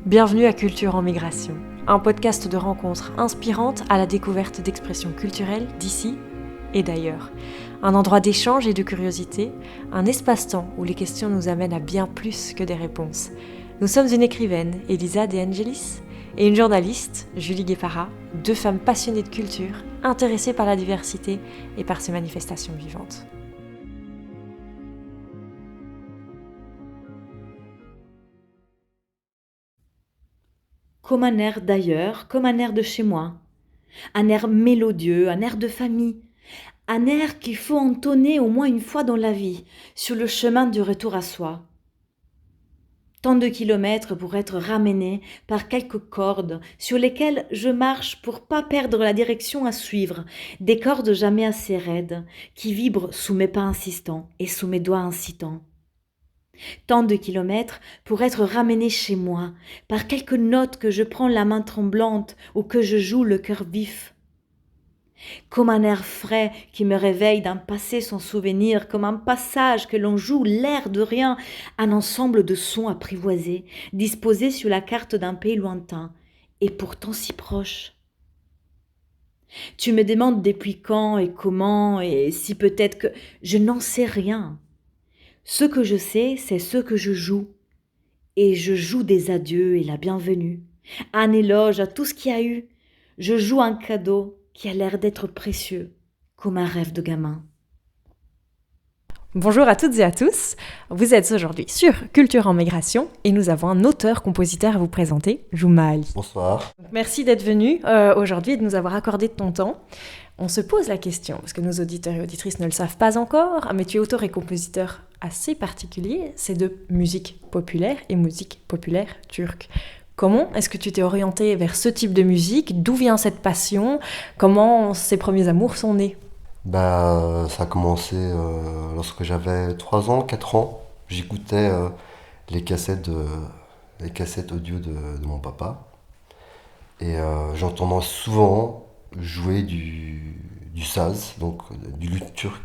Bienvenue à Culture en Migration, un podcast de rencontres inspirantes à la découverte d'expressions culturelles d'ici et d'ailleurs. Un endroit d'échange et de curiosité, un espace-temps où les questions nous amènent à bien plus que des réponses. Nous sommes une écrivaine, Elisa De Angelis, et une journaliste, Julie Guépara, deux femmes passionnées de culture, intéressées par la diversité et par ses manifestations vivantes. Comme un air d'ailleurs, comme un air de chez moi. Un air mélodieux, un air de famille. Un air qu'il faut entonner au moins une fois dans la vie, sur le chemin du retour à soi. Tant de kilomètres pour être ramené par quelques cordes sur lesquelles je marche pour pas perdre la direction à suivre, des cordes jamais assez raides, qui vibrent sous mes pas insistants et sous mes doigts incitants. Tant de kilomètres pour être ramené chez moi, par quelques notes que je prends la main tremblante ou que je joue le cœur vif. Comme un air frais qui me réveille d'un passé sans souvenir, comme un passage que l'on joue l'air de rien, un ensemble de sons apprivoisés, disposés sur la carte d'un pays lointain, et pourtant si proche. Tu me demandes depuis quand et comment, et si peut-être que je n'en sais rien. Ce que je sais, c'est ce que je joue. Et je joue des adieux et la bienvenue, un éloge à tout ce qu'il y a eu. Je joue un cadeau qui a l'air d'être précieux, comme un rêve de gamin. Bonjour à toutes et à tous, vous êtes aujourd'hui sur Culture en Migration et nous avons un auteur-compositeur à vous présenter, Juma Ali. Bonsoir. Merci d'être venu aujourd'hui et de nous avoir accordé de ton temps. On se pose la question, parce que nos auditeurs et auditrices ne le savent pas encore, mais tu es auteur et compositeur assez particulier, c'est de musique populaire et musique populaire turque. Comment est-ce que tu t'es orienté vers ce type de musique? D'où vient cette passion? Comment ces premiers amours sont nés? Ça a commencé lorsque j'avais 3 ans, 4 ans. J'écoutais les cassettes audio de mon papa. Et j'entendais souvent jouer du saz, donc du luth turc.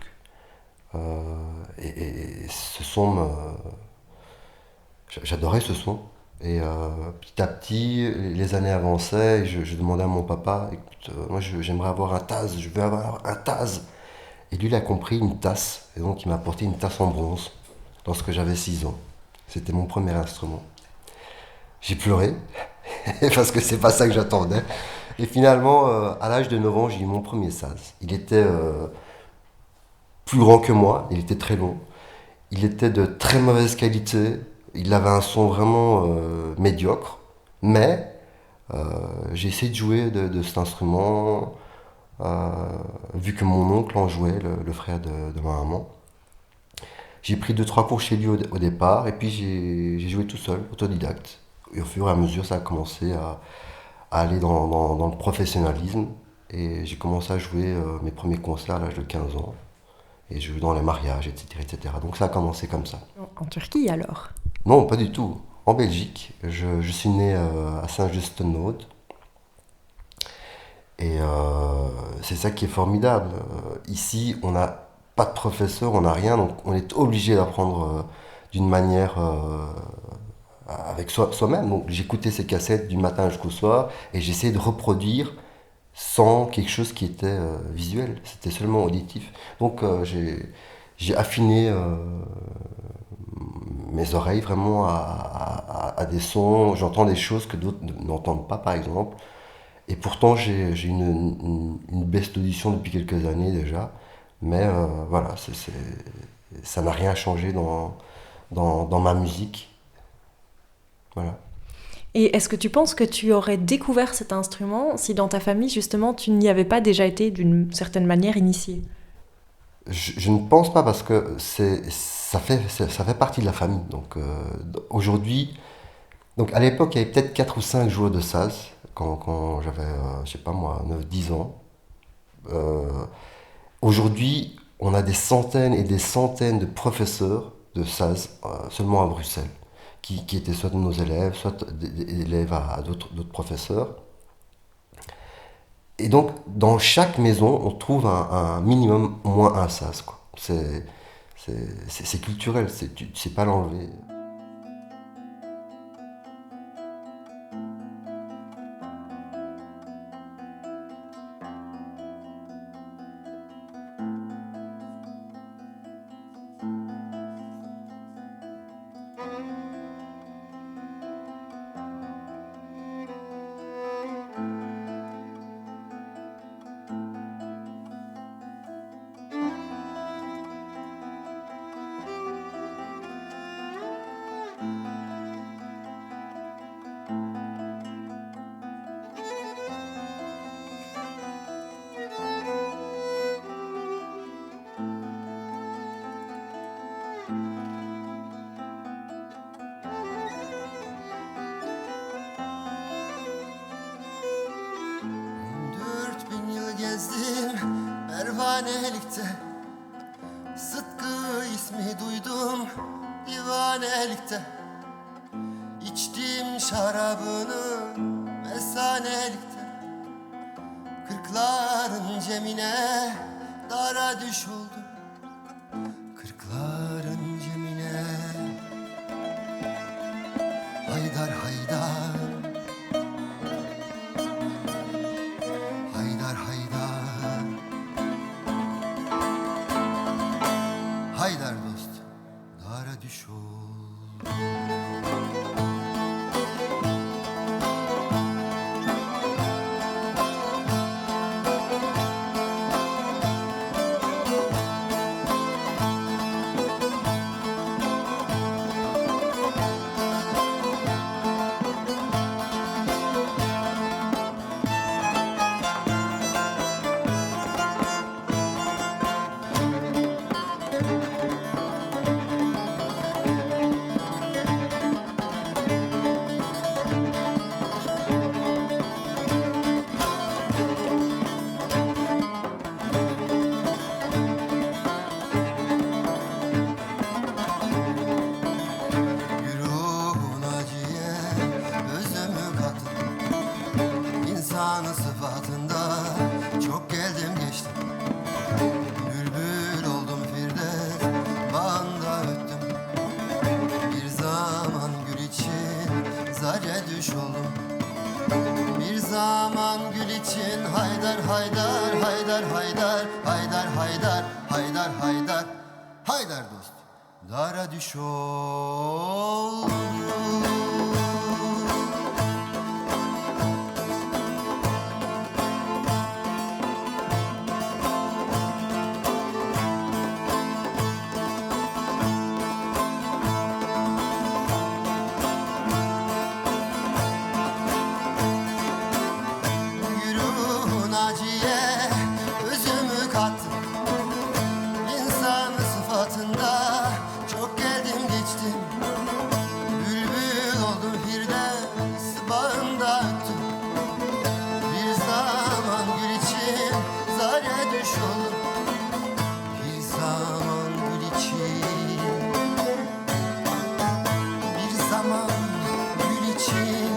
Et ce son, j'adorais ce son. Et petit à petit, les années avançaient et je demandais à mon papa, écoute, moi j'aimerais avoir un taz, je veux avoir un taz. Et lui, il a compris une tasse, et donc il m'a apporté une tasse en bronze lorsque j'avais 6 ans. C'était mon premier instrument. J'ai pleuré, parce que c'est pas ça que j'attendais. Et finalement, à l'âge de 9 ans, j'ai eu mon premier saz. Il était plus grand que moi, il était très long. Il était de très mauvaise qualité, il avait un son vraiment médiocre, mais j'ai essayé de jouer de cet instrument, vu que mon oncle en jouait, le frère de ma maman. J'ai pris 2-3 cours chez lui au départ, et puis j'ai joué tout seul, autodidacte. Et au fur et à mesure, ça a commencé à aller dans le professionnalisme, et j'ai commencé à jouer mes premiers concerts à l'âge de 15 ans. Et je joue dans les mariages, etc., etc. Donc ça a commencé comme ça. En Turquie alors? Non, pas du tout. En Belgique, je suis né à Saint-Just-Noord. Et c'est ça qui est formidable. Ici, on n'a pas de professeur, on n'a rien, donc on est obligé d'apprendre d'une manière avec soi-même. Donc j'écoutais ces cassettes du matin jusqu'au soir et j'essayais de reproduire sans quelque chose qui était visuel, c'était seulement auditif. Donc j'ai affiné mes oreilles vraiment à des sons, j'entends des choses que d'autres n'entendent pas par exemple. Et pourtant j'ai une baisse d'audition depuis quelques années déjà, mais voilà, ça n'a rien changé dans ma musique. Voilà. Et est-ce que tu penses que tu aurais découvert cet instrument si dans ta famille, justement, tu n'y avais pas déjà été d'une certaine manière initié? Je ne pense pas parce que ça fait partie de la famille. Donc aujourd'hui, donc à l'époque, il y avait peut-être 4 ou 5 joueurs de saz quand j'avais, je sais pas moi, 9-10 ans. Euh, Aujourd'hui, on a des centaines et des centaines de professeurs de saz seulement à Bruxelles, qui étaient soit de nos élèves, soit des élèves à d'autres professeurs. Et donc, dans chaque maison, on trouve un minimum au moins un sas, quoi. C'est, c'est culturel, tu sais pas l'enlever. Esanelikte içtiğim şarabını esanelikte kırkların cemine dara düş oldum. Kırkların cemine haydar haydar haydar haydar haydar dost dara düş ol. İnsanın sıfatında çok geldim geçtim. Bülbül oldum Firdevs bağında öttüm. Bir zaman gül için zare düş oldum. Bir zaman gül için haydar haydar haydar haydar haydar haydar haydar haydar haydar dost dara düş oldum. Naciye özümü kattım. İnsan sıfatında çok geldim geçtim. Bülbül oldum Firdevs bağında öttüm. Bir zaman gül için zare düş oldum. Bir zaman gül için, bir zaman gül için,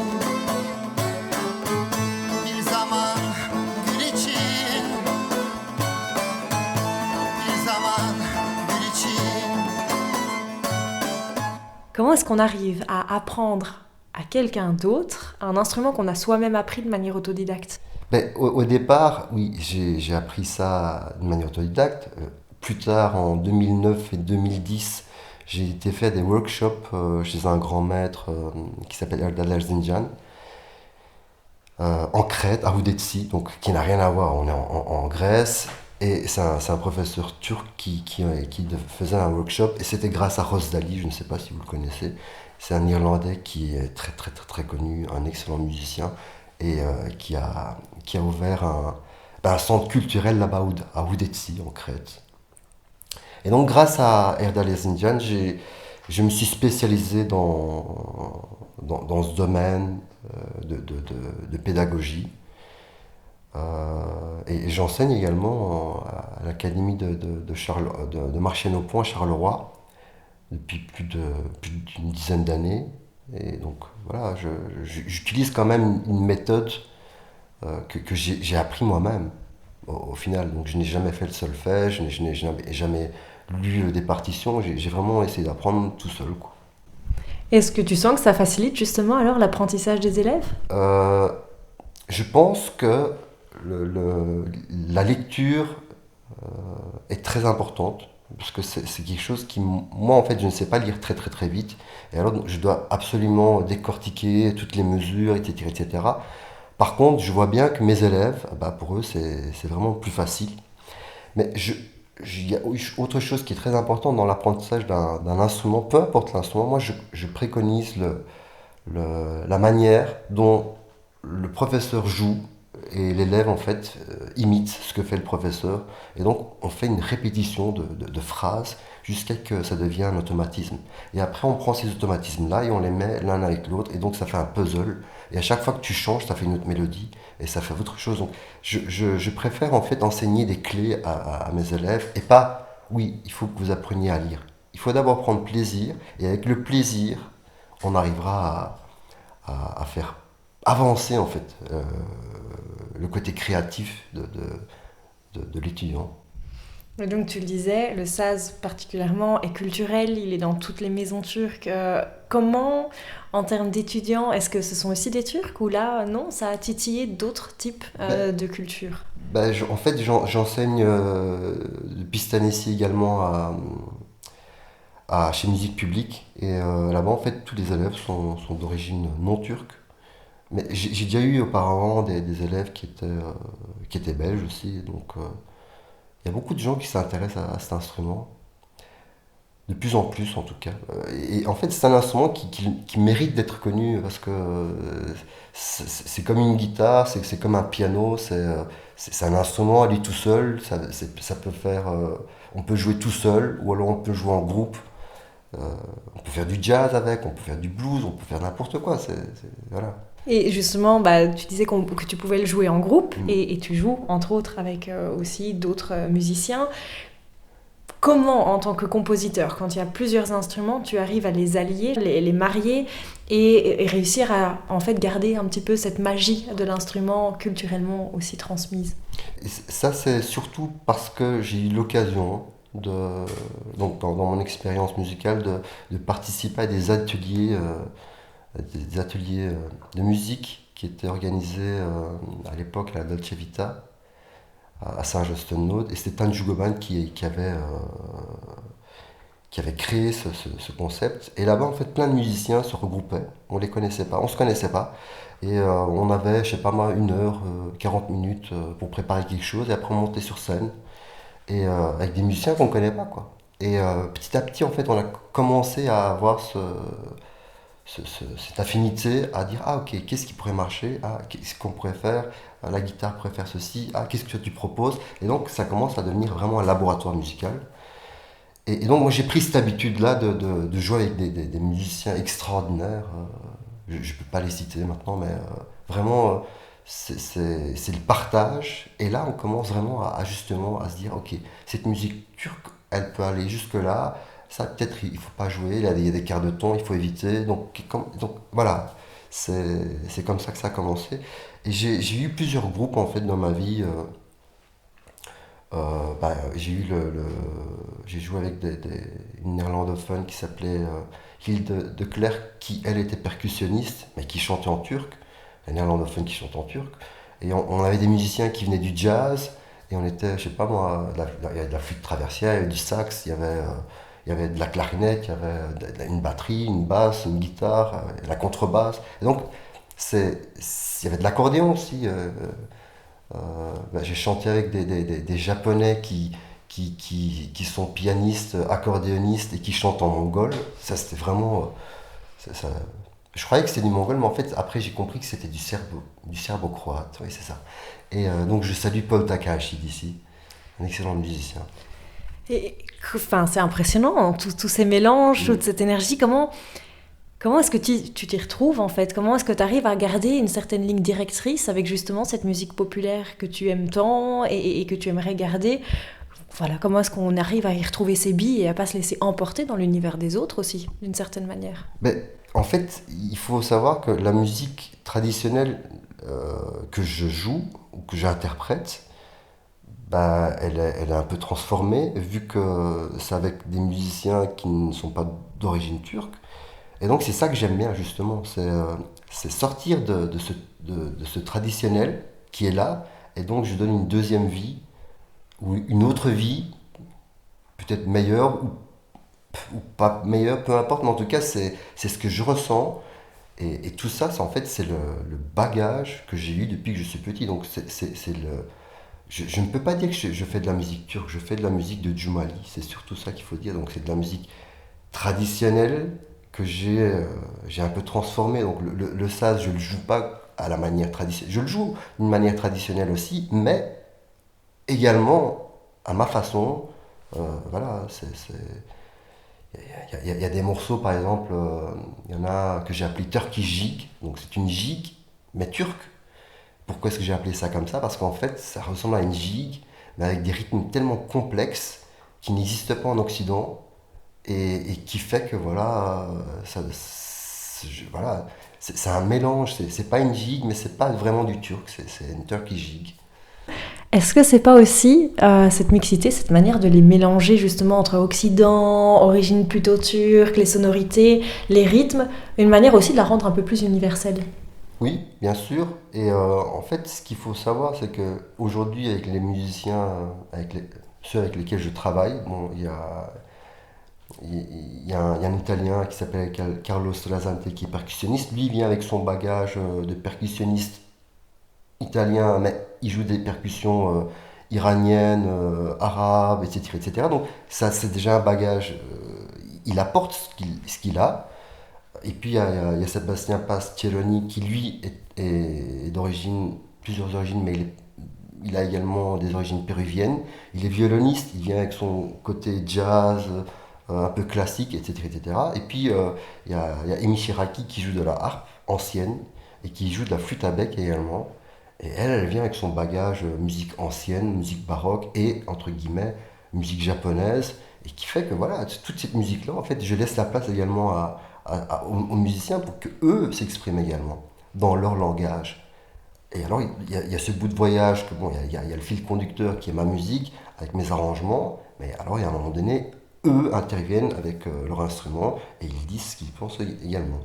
bir zaman gül için, bir zaman gül için. Comment est-ce qu'on arrive à apprendre à quelqu'un d'autre un instrument qu'on a soi-même appris de manière autodidacte? Ben, au départ, oui, j'ai appris ça de manière autodidacte. Plus tard, en 2009 et 2010, j'ai été faire des workshops chez un grand maître qui s'appelle Erdal Erzincan, en Crète, à Oudetsi, donc qui n'a rien à voir, on est en Grèce. Et c'est un professeur turc qui faisait un workshop, et c'était grâce à Rosdali, je ne sais pas si vous le connaissez. C'est un Irlandais qui est très très très très connu, un excellent musicien, et qui a ouvert un centre culturel là-bas à Oudetsi, en Crète. Et donc grâce à Erdal Erzincan, je me suis spécialisé dans ce domaine de pédagogie. Et j'enseigne également à l'académie de Marchienne-au-Pont à Charleroi depuis plus d'une dizaine d'années. Et donc voilà, j'utilise quand même une méthode que j'ai appris moi-même au final. Donc je n'ai jamais fait le solfège, je n'ai jamais lu des partitions, j'ai vraiment essayé d'apprendre tout seul, quoi. Est-ce que tu sens que ça facilite justement alors l'apprentissage des élèves? Je pense que la lecture est très importante, parce que c'est quelque chose qui, moi en fait, je ne sais pas lire très très très vite, et alors je dois absolument décortiquer toutes les mesures, etc., etc. Par contre, je vois bien que mes élèves, bah, pour eux, c'est vraiment plus facile. Mais il y a autre chose qui est très importante dans l'apprentissage d'un instrument, peu importe l'instrument. Moi, je préconise la manière dont le professeur joue, et l'élève en fait imite ce que fait le professeur, et donc on fait une répétition de phrases jusqu'à ce que ça devienne un automatisme, et après on prend ces automatismes là et on les met l'un avec l'autre, et donc ça fait un puzzle, et à chaque fois que tu changes ça fait une autre mélodie et ça fait autre chose. Donc je préfère en fait enseigner des clés à mes élèves, et pas oui il faut que vous appreniez à lire, Il faut d'abord prendre plaisir, et avec le plaisir, on arrivera à faire avancer en fait le côté créatif de l'étudiant. Et donc tu le disais, le saz particulièrement est culturel, il est dans toutes les maisons turques. Comment, en termes d'étudiants, est-ce que ce sont aussi des Turcs ou là, non, ça a titillé d'autres types de cultures? En fait, j'enseigne depuis cette année-ci également chez Musique Publique. Et là-bas, en fait, tous les élèves sont d'origine non turque. Mais j'ai déjà eu auparavant des élèves qui étaient belges aussi. Donc, il y a beaucoup de gens qui s'intéressent à cet instrument. De plus en plus, en tout cas. Et en fait, c'est un instrument qui mérite d'être connu parce que c'est comme une guitare, c'est comme un piano, c'est un instrument à lui tout seul. Ça peut faire. On peut jouer tout seul ou alors on peut jouer en groupe. On peut faire du jazz avec, on peut faire du blues, on peut faire n'importe quoi. Voilà. Et justement, tu disais que tu pouvais le jouer en groupe et tu joues entre autres avec aussi d'autres musiciens. Comment, en tant que compositeur, quand il y a plusieurs instruments, tu arrives à les allier, les marier et réussir à en fait garder un petit peu cette magie de l'instrument culturellement aussi transmise? Et ça, c'est surtout parce que j'ai eu l'occasion, donc dans mon expérience musicale, de participer à des ateliers de musique qui étaient organisés à l'époque à la Dolce Vita, à Saint-Josse-ten-Noode. Et c'était Tanju Goban qui avait créé ce concept. Et là-bas, en fait, plein de musiciens se regroupaient. On les connaissait pas, on se connaissait pas. Et on avait, je sais pas moi, 1 heure, 40 minutes pour préparer quelque chose. Et après, on montait sur scène. Et avec des musiciens qu'on connaît pas, quoi. Et petit à petit, en fait, on a commencé à avoir cette affinité à dire ah ok, qu'est-ce qui pourrait marcher, ah qu'est-ce qu'on pourrait faire, ah, la guitare pourrait faire ceci, ah qu'est-ce que tu proposes. Et donc ça commence à devenir vraiment un laboratoire musical. Et donc moi j'ai pris cette habitude là de jouer avec des musiciens extraordinaires. Je ne peux pas les citer maintenant, mais vraiment c'est le partage. Et là on commence vraiment justement à se dire ok, cette musique turque elle peut aller jusque là. Ça, peut-être, il ne faut pas jouer, il y a des quarts de ton, il faut éviter. Donc voilà, c'est comme ça que ça a commencé. Et j'ai eu plusieurs groupes, en fait, dans ma vie. J'ai joué avec une néerlandophone qui s'appelait Hilde de Klerk, qui, elle, était percussionniste, mais qui chantait en turc. Un néerlandophone qui chante en turc. Et on avait des musiciens qui venaient du jazz, et on était, je sais pas moi, il y avait de la flûte traversière, il y avait du sax, il y avait de la clarinette, il y avait une batterie, une basse, une guitare, la contrebasse. Et donc, il y avait de l'accordéon aussi. J'ai chanté avec des Japonais qui sont pianistes, accordéonistes et qui chantent en mongol. Ça, c'était vraiment. Ça, je croyais que c'était du mongol, mais en fait, après, j'ai compris que c'était du serbo-croate. Oui, c'est ça. Et donc, je salue Paul Takahashi d'ici, un excellent musicien. Et, enfin, c'est impressionnant, tous ces mélanges, toute cette énergie. Comment est-ce que tu t'y retrouves en fait? Comment est-ce que tu arrives à garder une certaine ligne directrice avec justement cette musique populaire que tu aimes tant et que tu aimerais garder? Voilà, comment est-ce qu'on arrive à y retrouver ses billes et à pas se laisser emporter dans l'univers des autres aussi, d'une certaine manière? En fait, il faut savoir que la musique traditionnelle que je joue ou que j'interprète, elle est un peu transformée, vu que c'est avec des musiciens qui ne sont pas d'origine turque. Et donc c'est ça que j'aime bien justement, c'est sortir de ce traditionnel qui est là, et donc je donne une deuxième vie, ou une autre vie, peut-être meilleure ou pas meilleure, peu importe, mais en tout cas c'est ce que je ressens. Et tout ça, en fait, c'est le bagage que j'ai eu depuis que je suis petit. Donc je ne peux pas dire que je fais de la musique turque, je fais de la musique de Djumali, c'est surtout ça qu'il faut dire. Donc c'est de la musique traditionnelle que j'ai un peu transformée. Donc le saz, je ne le joue pas à la manière traditionnelle. Je le joue d'une manière traditionnelle aussi, mais également à ma façon. Voilà, il y a des morceaux, par exemple, il y en a que j'ai appelé Turkish Jig. Donc c'est une jig, mais turque. Pourquoi est-ce que j'ai appelé ça comme ça? Parce qu'en fait, ça ressemble à une gigue, mais avec des rythmes tellement complexes qui n'existent pas en Occident. et qui fait que voilà, voilà, c'est un mélange, c'est pas une gigue, mais c'est pas vraiment du turc, c'est une turkey jig. Est-ce que c'est pas aussi cette mixité, cette manière de les mélanger justement entre Occident, origine plutôt turque, les sonorités, les rythmes, une manière aussi de la rendre un peu plus universelle? Oui, bien sûr. Et en fait, ce qu'il faut savoir, c'est que aujourd'hui, avec les musiciens, ceux avec lesquels je travaille, bon, il y a un Italien qui s'appelle Carlos Lazante qui est percussionniste. Lui, il vient avec son bagage de percussionniste italien, mais il joue des percussions iraniennes, arabes, etc., etc. Donc ça, c'est déjà un bagage. Il apporte ce qu'il a. Et puis il y a Sébastien Pastieloni qui lui est d'origine, plusieurs origines, mais il a également des origines péruviennes. Il est violoniste, il vient avec son côté jazz, un peu classique, etc., etc. Et puis il y a Emi Shiraki qui joue de la harpe ancienne et qui joue de la flûte à bec également. Et elle vient avec son bagage musique ancienne, musique baroque et, entre guillemets, musique japonaise. Et qui fait que voilà, toute cette musique-là, en fait, je laisse la place également aux musiciens pour qu'eux s'expriment également dans leur langage. Et alors, il y a ce bout de voyage, que bon, il y a le fil conducteur qui est ma musique, avec mes arrangements, mais alors, il y a un moment donné, eux interviennent avec leur instrument et ils disent ce qu'ils pensent également.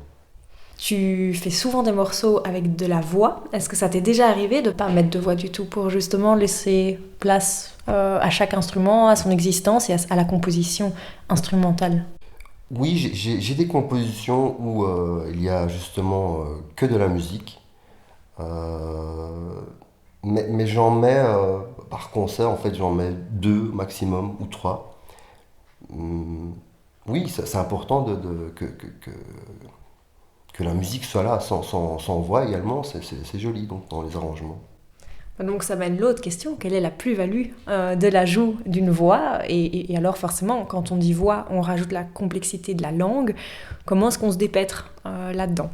Tu fais souvent des morceaux avec de la voix. Est-ce que ça t'est déjà arrivé de ne pas mettre de voix du tout pour justement laisser place à chaque instrument, à son existence et à la composition instrumentale? Oui, j'ai des compositions où il y a justement que de la musique. Euh, mais j'en mets, par concert, en fait, j'en mets deux maximum ou trois. Hum, oui, c'est important que la musique soit là, sans voix également, c'est joli donc, dans les arrangements. Donc ça mène l'autre question, quelle est la plus-value de l'ajout d'une voix et alors forcément, quand on dit voix, on rajoute la complexité de la langue. Comment est-ce qu'on se dépêtre là-dedans?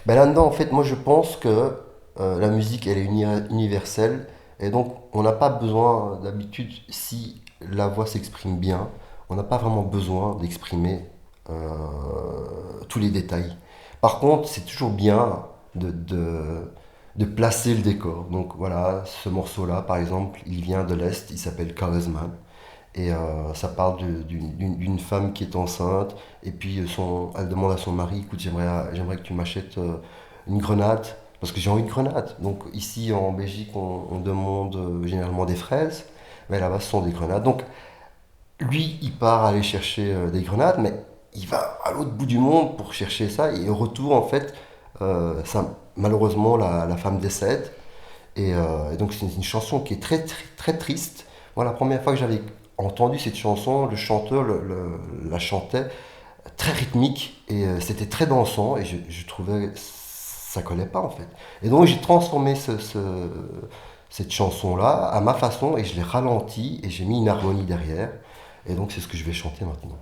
Ben là-dedans, en fait, moi je pense que la musique, elle est universelle, et donc on n'a pas besoin, d'habitude, si la voix s'exprime bien, on n'a pas vraiment besoin d'exprimer tous les détails. Par contre, c'est toujours bien de placer le décor. Donc voilà, ce morceau-là, par exemple, il vient de l'Est, il s'appelle Charisma. Et ça parle d'une femme qui est enceinte, et puis elle demande à son mari, écoute, j'aimerais que tu m'achètes une grenade, parce que j'ai envie de grenade. Donc ici en Belgique, on demande généralement des fraises, mais là-bas ce sont des grenades. Donc lui, il part aller chercher des grenades, mais il va à l'autre bout du monde pour chercher ça, et au retour, en fait, malheureusement, la femme décède, et donc c'est une chanson qui est très, très, très triste. Moi, la première fois que j'avais entendu cette chanson, le chanteur la chantait très rythmique et c'était très dansant et je trouvais ça collait pas en fait. Et donc j'ai transformé cette chanson-là à ma façon et je l'ai ralenti et j'ai mis une harmonie derrière. Et donc c'est ce que je vais chanter maintenant.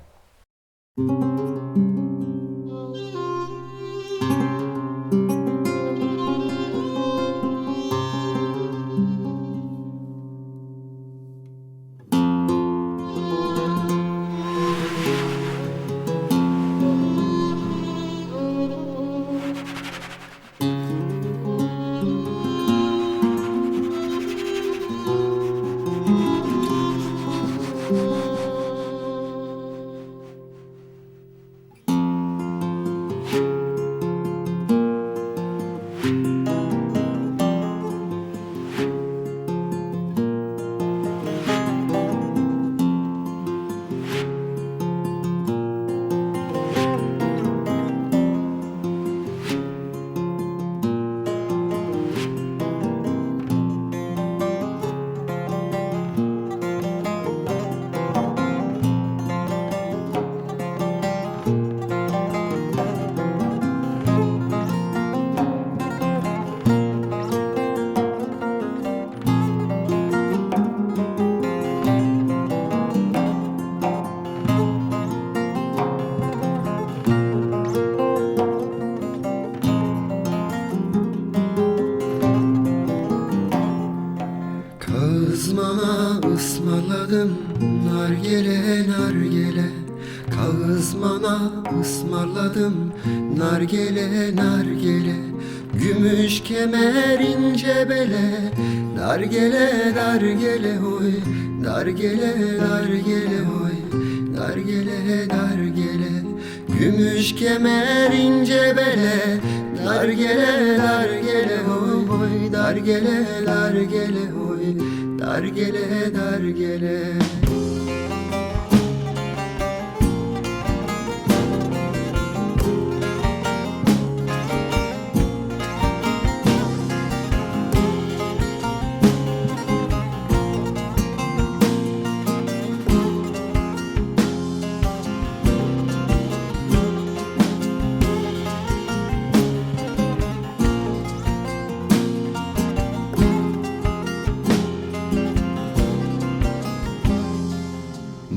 ısmarladım nargele nargele. Gümüş kemer ince bele, nargele nargele hoy, nargele nargele hoy, nargele nargele. Gümüş kemer ince bele, nargele nargele hoy, nargele nargele hoy, nargele nargele.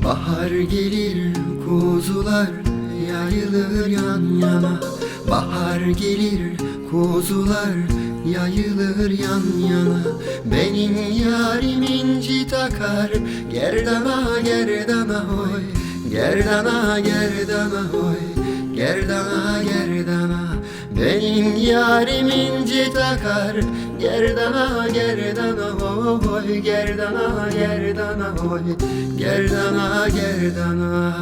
Bahar gelir kuzular yayılır yan yana. Bahar gelir kuzular yayılır yan yana. Benim yarim inci takar gerdana gerdana hoy, gerdana gerdana hoy, gerdana gerdana. Benim yarim inci takar gerdana gerdana hoy, gerdana gerdana hoy, gerdana gerdana.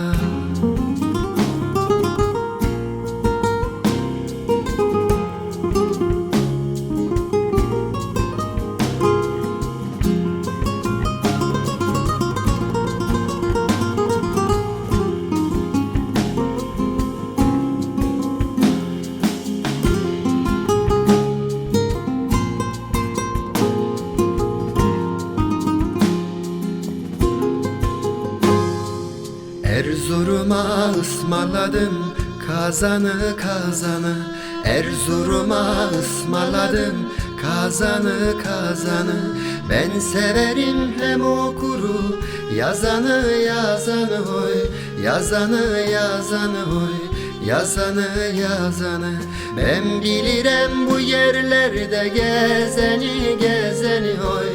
Erzurum'a ısmarladım kazanı kazanı. Erzurum'a ısmarladım kazanı kazanı. Ben severim hem okuru yazanı yazanı hoy, yazanı yazanı hoy, yazanı yazanı. Ben bilirim bu yerlerde gezeni gezeni hoy,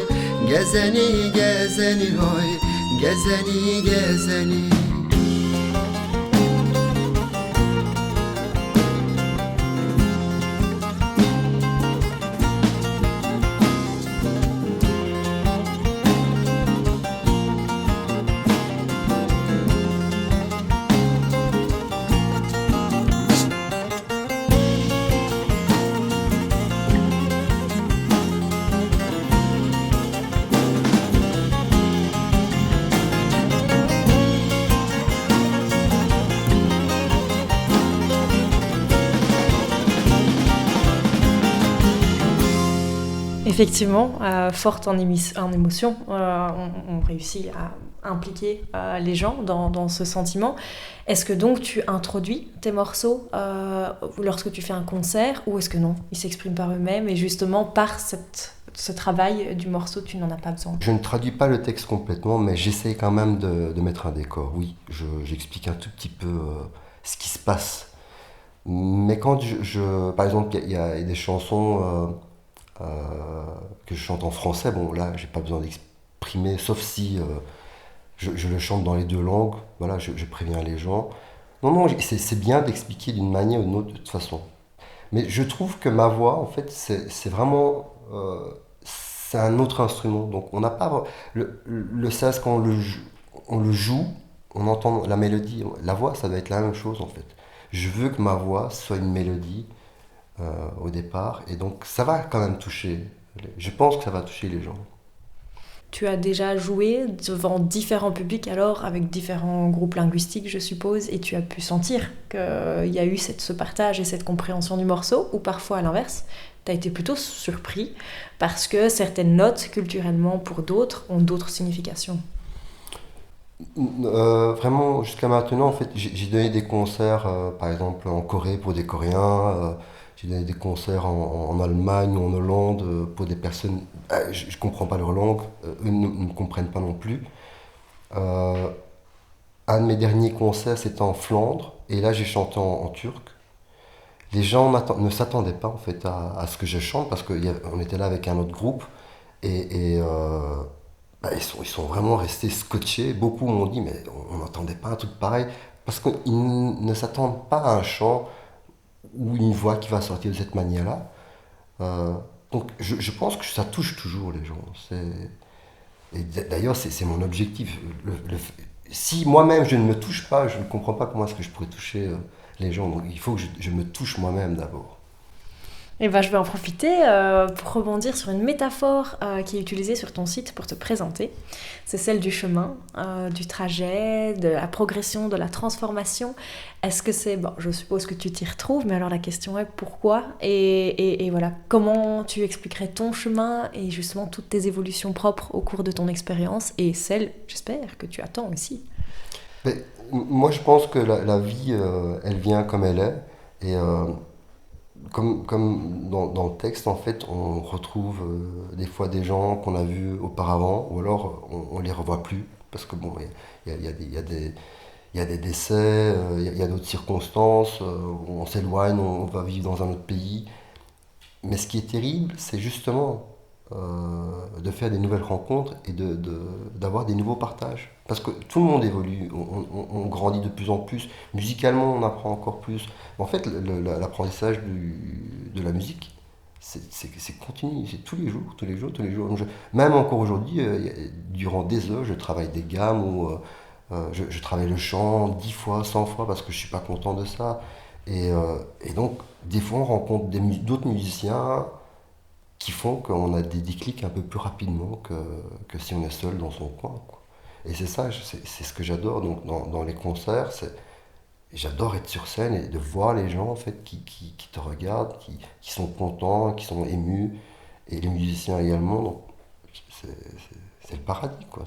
gezeni gezeni hoy, gezeni gezeni. Effectivement, forte en émotion, on réussit à impliquer les gens dans ce sentiment. Est-ce que donc tu introduis tes morceaux lorsque tu fais un concert, ou est-ce que non, ils s'expriment par eux-mêmes et justement par ce travail du morceau, tu n'en as pas besoin? Je ne traduis pas le texte complètement, mais j'essaie quand même de mettre un décor. Oui, j'explique un tout petit peu ce qui se passe. Mais quand par exemple, il y a des chansons que je chante en français, bon là, j'ai pas besoin d'exprimer, sauf si je le chante dans les deux langues, voilà, je préviens les gens. Non, c'est bien d'expliquer d'une manière ou d'une autre, de toute façon. Mais je trouve que ma voix, en fait, c'est vraiment... c'est un autre instrument. Donc on n'a pas... Le saz, quand on le joue, on entend la mélodie. La voix, ça doit être la même chose, en fait. Je veux que ma voix soit une mélodie au départ. Et donc ça va quand même toucher. Je pense que ça va toucher les gens. Tu as déjà joué devant différents publics alors, avec différents groupes linguistiques, je suppose, et tu as pu sentir qu'il y a eu ce partage et cette compréhension du morceau, ou parfois à l'inverse, tu as été plutôt surpris parce que certaines notes, culturellement pour d'autres, ont d'autres significations. Vraiment, jusqu'à maintenant, en fait, j'ai donné des concerts, par exemple en Corée pour des Coréens, j'ai donné des concerts en Allemagne ou en Hollande pour des personnes, je ne comprends pas leur langue, eux ne me comprennent pas non plus. Un de mes derniers concerts, c'était en Flandre, et là j'ai chanté en turc. Les gens ne s'attendaient pas en fait à ce que je chante, parce qu'on était là avec un autre groupe, et ils sont vraiment restés scotchés. Beaucoup m'ont dit, mais on n'entendait pas un truc pareil. Parce qu'ils ne s'attendent pas à un chant ou une voix qui va sortir de cette manière-là. Euh, donc je pense que ça touche toujours les gens. Et d'ailleurs, c'est mon objectif. Si moi-même je ne me touche pas, je ne comprends pas comment est-ce que je pourrais toucher les gens. Donc il faut que je me touche moi-même d'abord. Et ben, je vais en profiter pour rebondir sur une métaphore qui est utilisée sur ton site pour te présenter. C'est celle du chemin, du trajet, de la progression, de la transformation. Est-ce que c'est... Bon, je suppose que tu t'y retrouves, mais alors la question est pourquoi et voilà, comment tu expliquerais ton chemin et justement toutes tes évolutions propres au cours de ton expérience et celles, j'espère, que tu attends aussi. Mais, moi, je pense que la vie, elle vient comme elle est. Et comme dans le texte, en fait, on retrouve des fois des gens qu'on a vus auparavant, ou alors on les revoit plus, parce que bon, il y a des décès, il y a d'autres circonstances, on s'éloigne, on va vivre dans un autre pays. Mais ce qui est terrible, c'est justement de faire des nouvelles rencontres et d'avoir des nouveaux partages. Parce que tout le monde évolue, on grandit de plus en plus. Musicalement, on apprend encore plus. En fait, l'apprentissage de la musique, c'est continu, c'est tous les jours, tous les jours, tous les jours. Même encore aujourd'hui, durant des heures, je travaille des gammes ou je travaille le chant 10 fois, 100 fois parce que je suis pas content de ça. Et donc, des fois, on rencontre d'autres musiciens qui font qu'on a des déclics un peu plus rapidement que si on est seul dans son coin, quoi. Et c'est ça, c'est ce que j'adore donc, dans les concerts. J'adore être sur scène et de voir les gens en fait, qui te regardent, qui sont contents, qui sont émus, et les musiciens également. Donc, c'est c'est le paradis, quoi.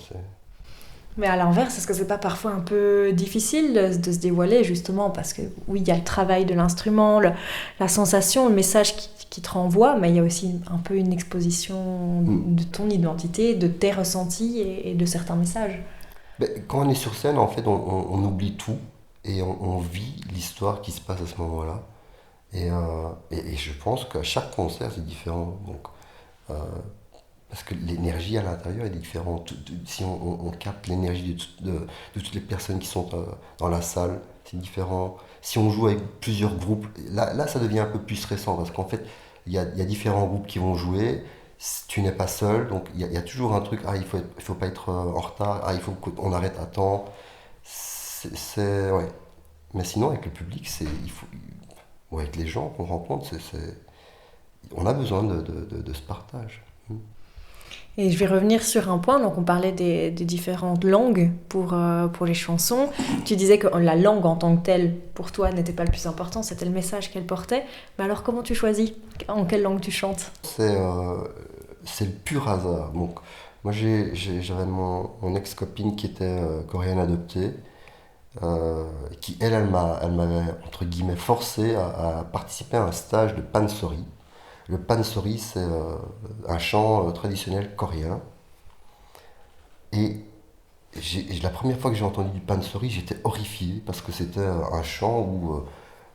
Mais à l'inverse, est-ce que c'est pas parfois un peu difficile de se dévoiler justement parce que oui, il y a le travail de l'instrument, la sensation, le message qui te renvoie, mais il y a aussi un peu une exposition de ton identité, de tes ressentis et de certains messages. Ben, quand on est sur scène, en fait, on oublie tout et on vit l'histoire qui se passe à ce moment-là. Et je pense qu'à chaque concert, c'est différent. Donc, euh, parce que l'énergie à l'intérieur est différente. Si on capte l'énergie de toutes les personnes qui sont dans la salle, c'est différent. Si on joue avec plusieurs groupes, là ça devient un peu plus stressant parce qu'en fait, il y a différents groupes qui vont jouer. Tu n'es pas seul, donc il y a toujours un truc, ah, il faut pas être en retard, ah, il faut qu'on arrête à temps. Ouais. Mais sinon, avec le public, ou avec les gens qu'on rencontre, on a besoin de ce partage. Et je vais revenir sur un point, donc on parlait des différentes langues pour les chansons. Tu disais que la langue en tant que telle, pour toi, n'était pas le plus important, c'était le message qu'elle portait. Mais alors comment tu choisis en quelle langue tu chantes? C'est le pur hasard. Donc, moi, j'avais mon ex-copine qui était coréenne adoptée, qui, elle m'avait, entre guillemets, forcé à participer à un stage de pansori. Le pansori, c'est un chant traditionnel coréen. Et la première fois que j'ai entendu du pansori, j'étais horrifié parce que c'était un chant où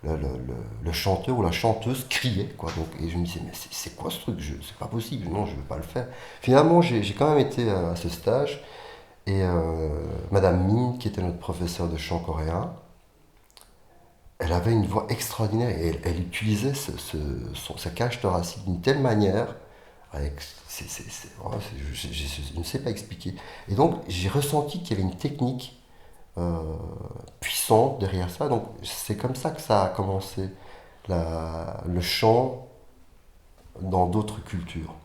le chanteur ou la chanteuse criait, quoi. Donc, et je me disais, mais c'est quoi ce truc? C'est pas possible, non, je ne veux pas le faire. Finalement, j'ai quand même été à ce stage et Madame Min, qui était notre professeure de chant coréen, elle avait une voix extraordinaire et elle utilisait sa cage thoracique d'une telle manière, avec, je ne sais pas expliquer. Et donc j'ai ressenti qu'il y avait une technique euh, puissante derrière ça. Donc c'est comme ça que ça a commencé, le chant dans d'autres cultures.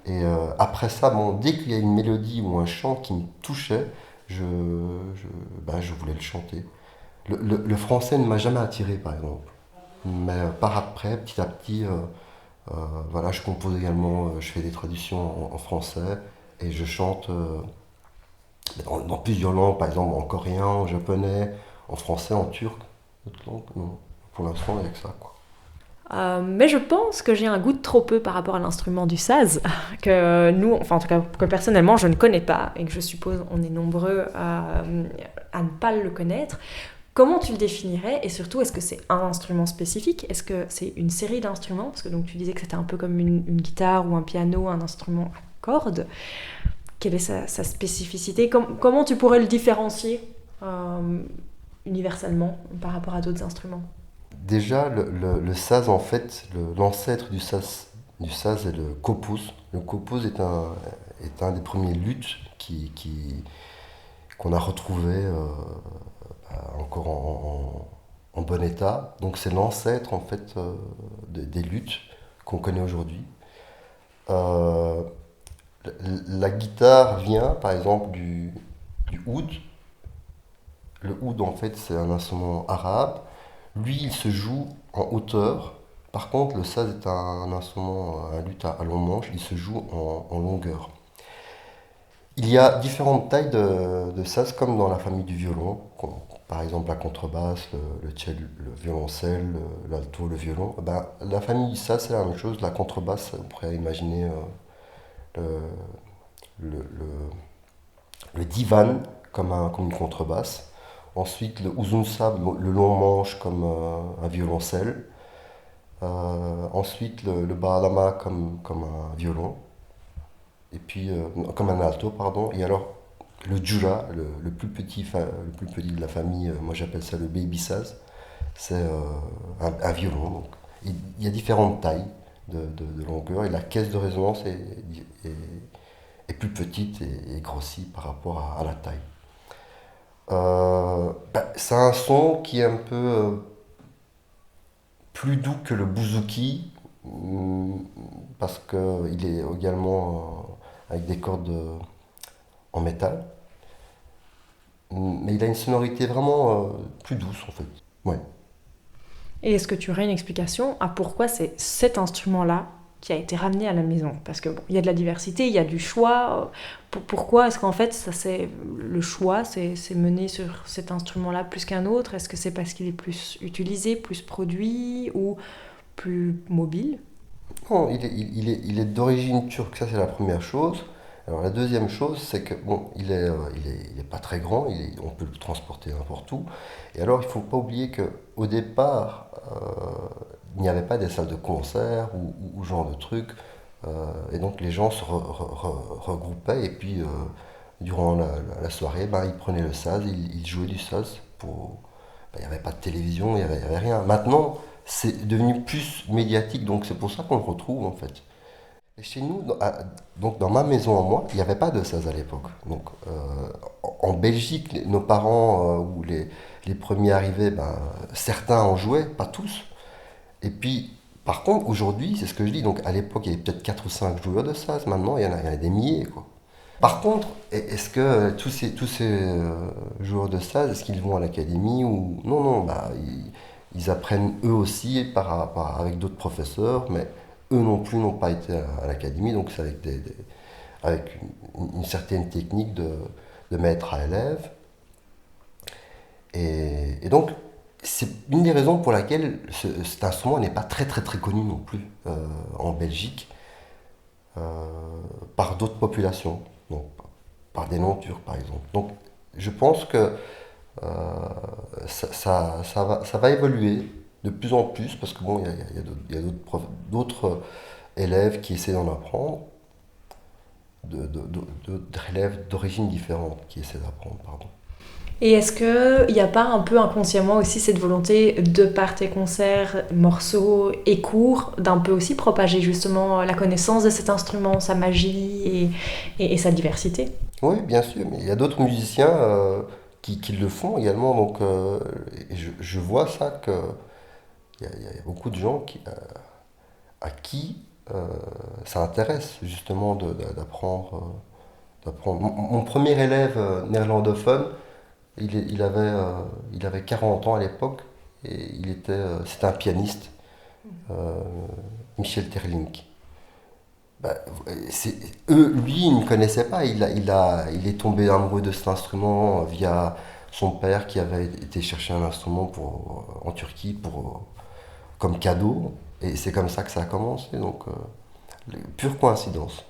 Et après ça, bon, dès qu'il y a une mélodie ou un chant qui me touchait, je voulais le chanter. Le français ne m'a jamais attiré, par exemple. Mais par après, petit à petit, voilà, je compose également, je fais des traductions en français et je chante dans plusieurs langues, par exemple en coréen, en japonais, en français, en turc. D'autres langues, non. Pour l'instant, avec ça, quoi. Mais je pense que j'ai un goût de trop peu par rapport à l'instrument du saz, que nous, enfin en tout cas que personnellement je ne connais pas et que je suppose on est nombreux à ne pas le connaître. Comment tu le définirais et surtout est-ce que c'est un instrument spécifique? Est-ce que c'est une série d'instruments? Parce que donc tu disais que c'était un peu comme une guitare ou un piano, un instrument à cordes. Quelle est sa spécificité? Comment tu pourrais le différencier universellement par rapport à d'autres instruments? Déjà, le saz, en fait, l'ancêtre du saz est le kopuz. Le kopuz est un des premiers luths qu'on a retrouvé encore en bon état. Donc c'est l'ancêtre en fait des luths qu'on connaît aujourd'hui. Euh, la guitare vient par exemple du oud. Le oud en fait c'est un instrument arabe. Lui il se joue en hauteur. Par contre le saz est un instrument, un luth à long manche, il se joue en longueur. Il y a différentes tailles de saz, comme dans la famille du violon. Par exemple, la contrebasse, le cello, le violoncelle, l'alto, le violon. Ben, la famille du saz, c'est la même chose. La contrebasse, on pourrait imaginer le, le, le- le divan comme une contrebasse. Ensuite, le uzun sab, le long manche, comme un violoncelle. Ensuite, le bağlama comme un violon. Et puis comme un alto, pardon. Et alors le jura, le plus petit de la famille, moi j'appelle ça le baby saz, c'est un violon. Donc. Il y a différentes tailles de longueur et la caisse de résonance est plus petite et grossit par rapport à la taille. C'est un son qui est un peu plus doux que le bouzouki, parce qu'il est également avec des cordes en métal. Mais il a une sonorité vraiment plus douce en fait. Ouais. Et est-ce que tu aurais une explication à pourquoi c'est cet instrument-là qui a été ramené à la maison? Parce que bon, il y a de la diversité, il y a du choix. Pourquoi est-ce qu'en fait le choix c'est mené sur cet instrument-là plus qu'un autre? Est-ce que c'est parce qu'il est plus utilisé, plus produit ou plus mobile? Non, il est d'origine turque, ça c'est la première chose. Alors la deuxième chose, c'est que bon, il est pas très grand, on peut le transporter n'importe où. Et alors il faut pas oublier que au départ, il n'y avait pas des salles de concert ou ce genre de trucs. Et donc les gens se regroupaient et puis durant la soirée, ben, ils prenaient le saz, ils jouaient du saz. Il n'y avait pas de télévision, il y avait rien. Maintenant, c'est devenu plus médiatique, donc c'est pour ça qu'on le retrouve en fait. Et chez nous, donc dans ma maison à moi, il n'y avait pas de saz à l'époque. Donc en Belgique, nos parents ou les premiers arrivés, ben, certains en jouaient, pas tous. Et puis, par contre, aujourd'hui, c'est ce que je dis, donc à l'époque, il y avait peut-être 4 ou 5 joueurs de saz, maintenant, il y en a des milliers, quoi. Par contre, est-ce que tous ces joueurs de saz, est-ce qu'ils vont à l'académie ou... Non, non, bah, ils apprennent eux aussi avec d'autres professeurs, mais eux non plus n'ont pas été à l'académie, donc c'est avec une certaine technique de maître à élève. Et donc, c'est une des raisons pour laquelle cet instrument n'est pas très très très connu non plus en Belgique euh, par d'autres populations, donc par des non-turcs par exemple. Donc, je pense que ça va évoluer de plus en plus parce que bon, il y a d'autres élèves qui essaient d'en apprendre, d'autres élèves d'origine différente qui essaient d'apprendre, pardon. Et est-ce qu'il n'y a pas un peu inconsciemment aussi cette volonté, de par tes concerts, morceaux et cours, d'un peu aussi propager justement la connaissance de cet instrument, sa magie et sa diversité? Oui, bien sûr, mais il y a d'autres musiciens qui le font également, donc et je vois ça que il y a beaucoup de gens à qui ça intéresse justement d'apprendre. Mon premier élève néerlandophone, il avait 40 ans à l'époque et c'était un pianiste, euh, Michel Terlink. Bah, c'est, lui, il ne connaissait pas. Il est tombé amoureux de cet instrument via son père qui avait été chercher un instrument en Turquie comme cadeau. Et c'est comme ça que ça a commencé. Donc, pure coïncidence.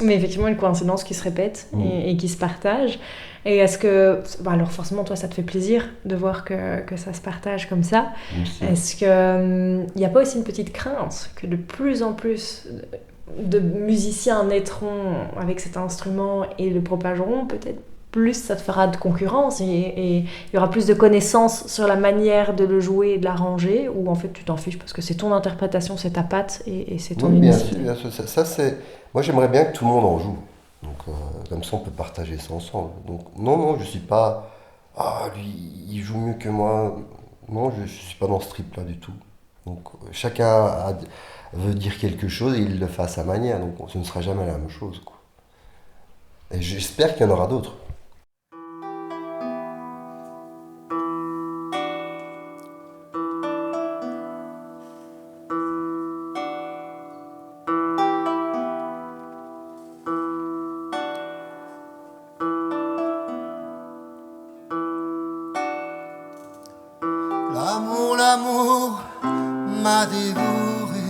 Mais effectivement, une coïncidence qui se répète Mm. et qui se partage. Et est-ce que... Bah alors forcément, toi, ça te fait plaisir de voir que ça se partage comme ça. Merci. Est-ce qu'il n'y a pas aussi une petite crainte que de plus en plus de musiciens naîtront avec cet instrument et le propageront peut-être plus ça te fera de concurrence et il y aura plus de connaissances sur la manière de le jouer et de l'arranger, ou en fait tu t'en fiches parce que c'est ton interprétation, c'est ta patte et c'est ton Oui, bien sûr, unicité. bien sûr. Ça, c'est... Moi, j'aimerais bien que tout le monde en joue. Donc, comme ça, on peut partager ça ensemble. Donc, non, je suis pas. Ah, lui, il joue mieux que moi. Non, je suis pas dans ce trip-là du tout. Donc, chacun veut dire quelque chose et il le fait à sa manière. Donc, ce ne sera jamais la même chose, quoi. Et j'espère qu'il y en aura d'autres. L'amour m'a dévoré,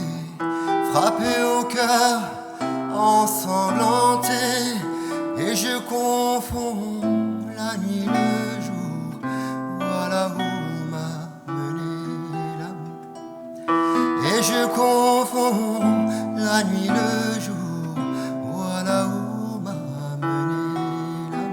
frappé au cœur, ensanglanté, et je confonds la nuit le jour. Voilà où m'a mené l'amour. Et je confonds la nuit le jour. Voilà où m'a mené l'amour.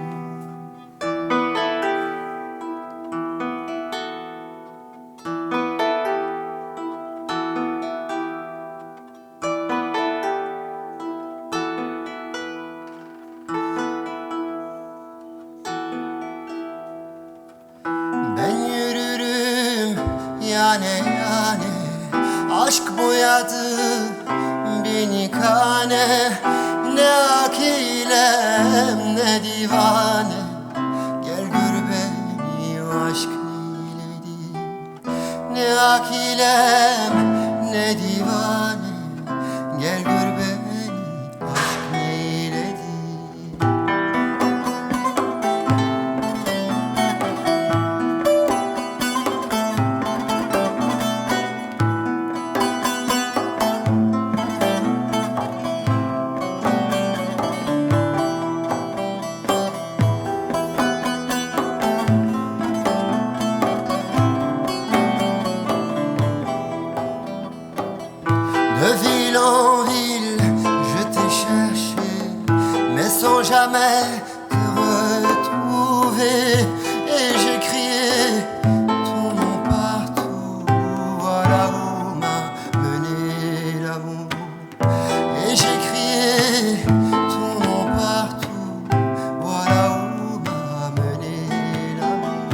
Ben yürürüm yane yane, aşk boyadı beni kane. Ne akilem ne divane, gel gör beni aşk neyledi. Ne akilem ne divane, gel gör beni aşk neyledi. De ville en ville, je t'ai cherché, mais sans jamais te retrouver. Et j'ai crié ton nom partout, voilà où m'a mené l'amour. Et j'ai crié ton nom partout, voilà où m'a mené l'amour.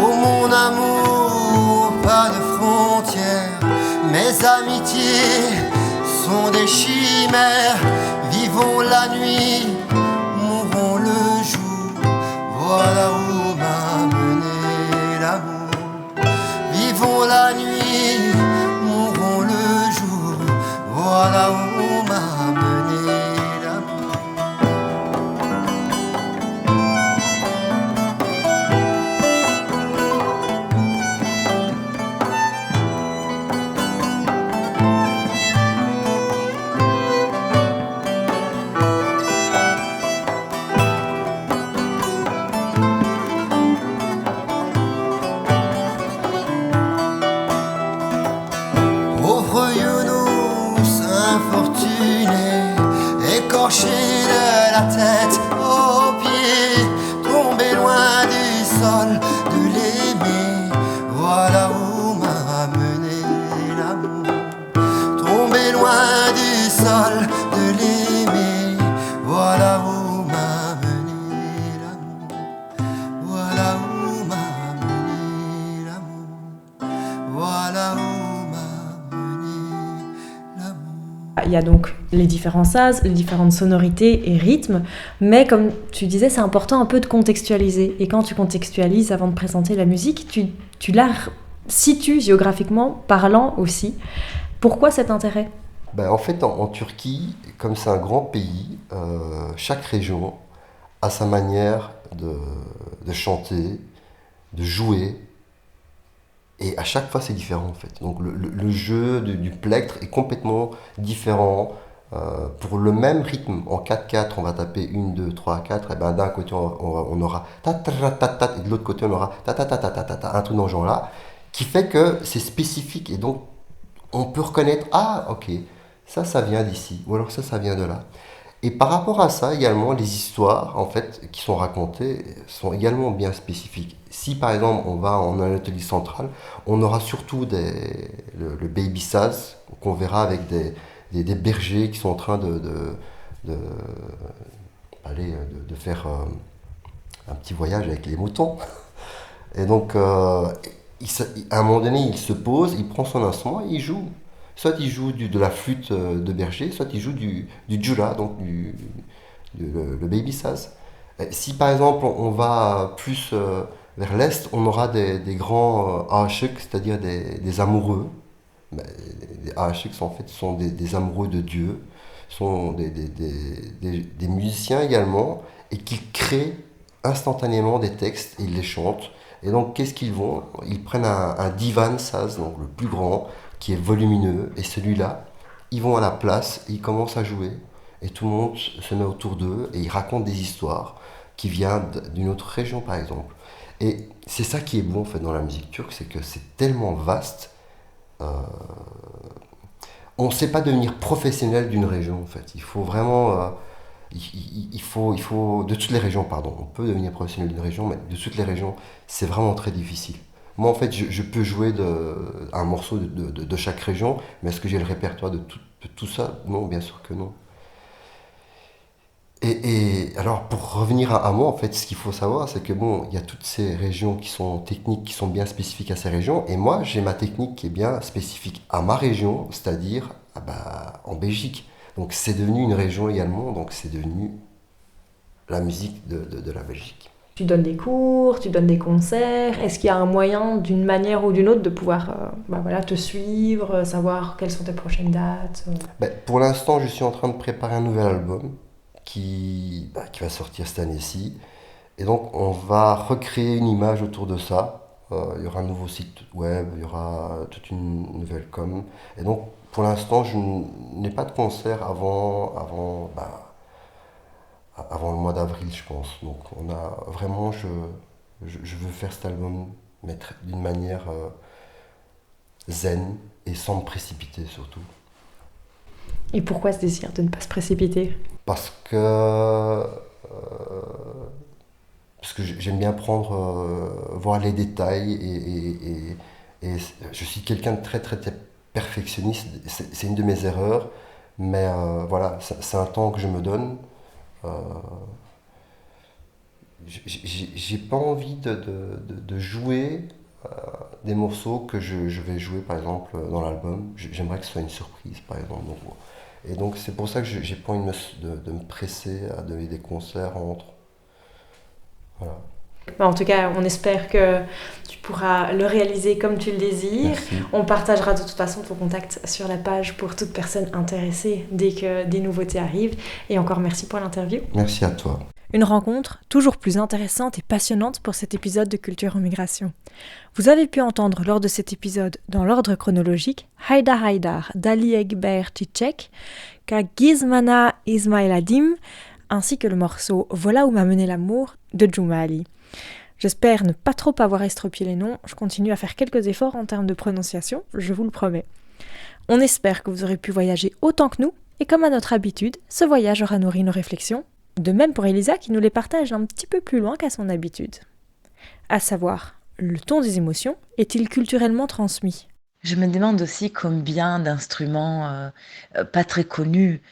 Oh mon amour, pas de frontières, mes amitiés sont des chimères. Vivons la nuit, mourons le jour, voilà où m'a mené l'amour. Vivons la nuit, mourons le jour, voilà où m'a mené l'amour. Pauvre Younous infortuné, écorché de la tête aux pieds, tombé loin du sol de l'aimer, voilà où m'a mené l'amour. Tombé loin du sol de l'aimer, voilà où m'a mené l'amour. Voilà où m'a mené l'amour. Voilà où m'a mené l'amour. Il y a donc les différents sas, les différentes sonorités et rythmes, mais comme tu disais, c'est important un peu de contextualiser. Et quand tu contextualises avant de présenter la musique, tu la situes géographiquement parlant aussi. Pourquoi cet intérêt ? Ben, en fait, en Turquie, comme c'est un grand pays, chaque région a sa manière de chanter, de jouer. Et à chaque fois, c'est différent en fait. Donc le jeu du plectre est complètement différent. Pour le même rythme, en 4-4, on va taper 1, 2, 3, 4. Et ben, d'un côté, on aura ta ta ta ta ta, et de l'autre côté, on aura ta ta ta ta ta ta, ta, un truc dans ce genre-là, qui fait que c'est spécifique. Et donc, on peut reconnaître, ah, ok, ça vient d'ici, ou alors ça vient de là. Et par rapport à ça, également, les histoires, en fait, qui sont racontées, sont également bien spécifiques. Si, par exemple, on va en Anatolie centrale, on aura surtout le baby saz, qu'on verra avec des bergers qui sont en train de, allez, de faire un petit voyage avec les moutons. Et donc, à un moment donné, il se pose, il prend son instrument et il joue. Soit il joue de la flûte de berger, soit il joue du djula, donc le baby saz. Et si par exemple on va plus vers l'est, on aura des grands aashiks, c'est-à-dire des amoureux. Les aashiks en fait sont des amoureux de Dieu, sont des musiciens également, et qui créent instantanément des textes et ils les chantent. Et donc qu'est-ce qu'ils vont? Ils prennent un divan saz, donc le plus grand, qui est volumineux, et celui-là, ils vont à la place, et ils commencent à jouer, et tout le monde se met autour d'eux, et ils racontent des histoires qui viennent d'une autre région, par exemple. Et c'est ça qui est bon, en fait, dans la musique turque, c'est que c'est tellement vaste, on ne sait pas devenir professionnel d'une région, en fait. Il faut vraiment... il faut... De toutes les régions, pardon. On peut devenir professionnel d'une région, mais de toutes les régions, c'est vraiment très difficile. Moi, en fait, je peux jouer un morceau de chaque région, mais est-ce que j'ai le répertoire de tout ça? Non, bien sûr que non. Et alors, pour revenir à moi, en fait, ce qu'il faut savoir, c'est que bon, il y a toutes ces régions qui sont techniques, qui sont bien spécifiques à ces régions, et moi, j'ai ma technique qui est bien spécifique à ma région, c'est-à-dire en Belgique. Donc, c'est devenu une région également, donc c'est devenu la musique de la Belgique. Tu donnes des cours, tu donnes des concerts. Est-ce qu'il y a un moyen, d'une manière ou d'une autre, de pouvoir te suivre, savoir quelles sont tes prochaines dates? Pour l'instant, je suis en train de préparer un nouvel album qui va sortir cette année-ci. Et donc, on va recréer une image autour de ça. Il y aura un nouveau site web, il y aura toute une nouvelle com. Et donc, pour l'instant, je n'ai pas de concert avant le mois d'avril, je pense. Donc, on a vraiment, je veux faire cet album, mais d'une manière zen et sans me précipiter surtout. Et pourquoi ce désir de ne pas se précipiter? Parce que j'aime bien voir les détails et je suis quelqu'un de très, très, très perfectionniste. C'est une de mes erreurs, mais voilà, c'est un temps que je me donne. J'ai pas envie de jouer des morceaux que je vais jouer par exemple dans l'album. J'aimerais que ce soit une surprise par exemple. Et donc c'est pour ça que j'ai pas envie de me presser à donner des concerts entre. Voilà. En tout cas, on espère que tu pourras le réaliser comme tu le désires. Merci. On partagera de toute façon ton contact sur la page pour toute personne intéressée dès que des nouveautés arrivent. Et encore merci pour l'interview. Merci à toi. Une rencontre toujours plus intéressante et passionnante pour cet épisode de Culture en Migration. Vous avez pu entendre lors de cet épisode, dans l'ordre chronologique, Haydar Haydar d'Ali Ekber Çiçek, Gizmana Ismailadim, ainsi que le morceau Voilà où m'a mené l'amour de Juma Ali. J'espère ne pas trop avoir estropié les noms, je continue à faire quelques efforts en termes de prononciation, je vous le promets. On espère que vous aurez pu voyager autant que nous, et comme à notre habitude, ce voyage aura nourri nos réflexions, de même pour Elisa qui nous les partage un petit peu plus loin qu'à son habitude. À savoir, le ton des émotions est-il culturellement transmis? Je me demande aussi combien d'instruments pas très connus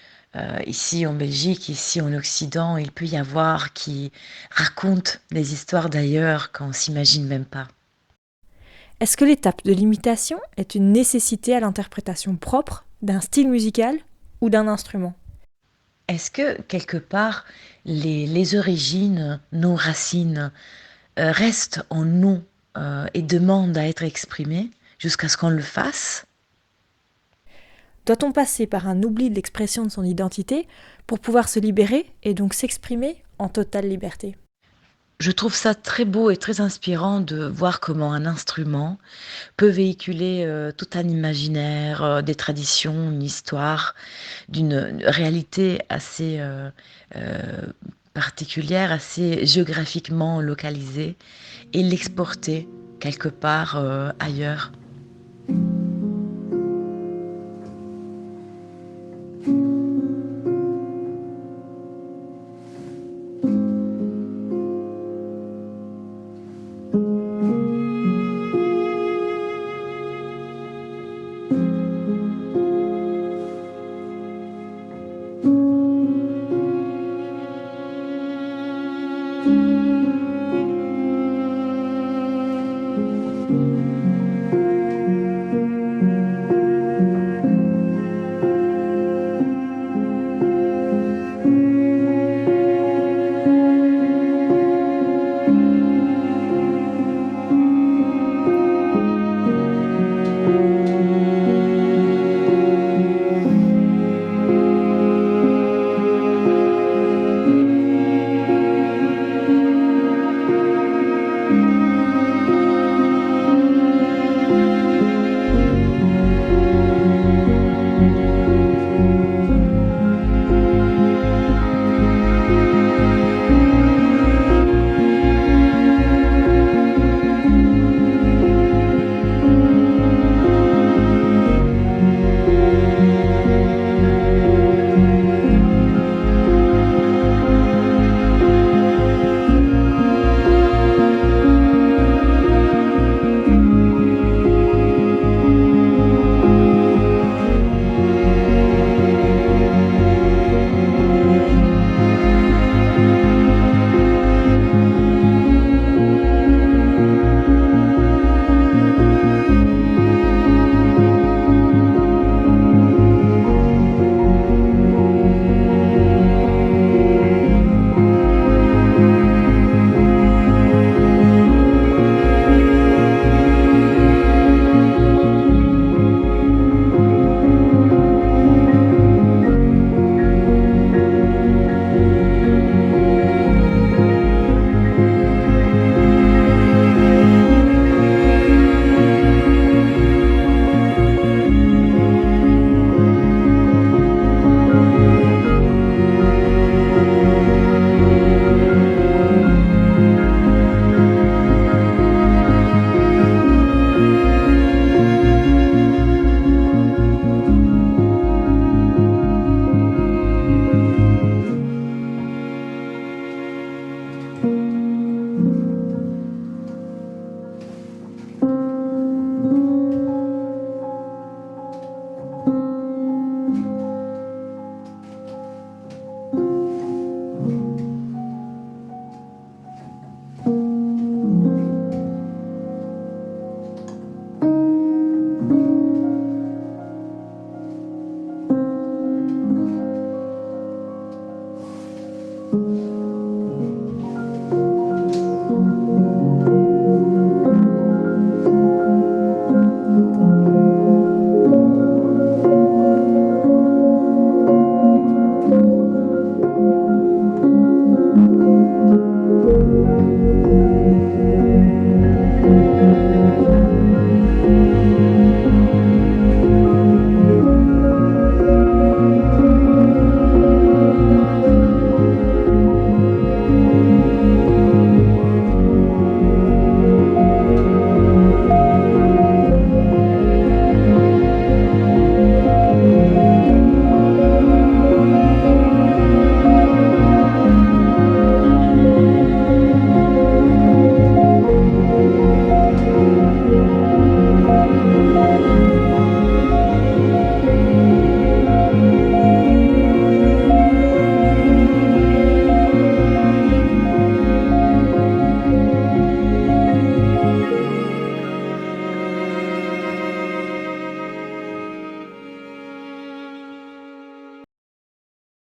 ici en Belgique, ici en Occident, il peut y avoir qui racontent des histoires d'ailleurs qu'on s'imagine même pas. Est-ce que l'étape de l'imitation est une nécessité à l'interprétation propre d'un style musical ou d'un instrument? Est-ce que quelque part les origines, nos racines restent en nous et demandent à être exprimées jusqu'à ce qu'on le fasse? Doit-on passer par un oubli de l'expression de son identité pour pouvoir se libérer et donc s'exprimer en totale liberté? Je trouve ça très beau et très inspirant de voir comment un instrument peut véhiculer tout un imaginaire, des traditions, une histoire, d'une réalité assez particulière, assez géographiquement localisée, et l'exporter quelque part ailleurs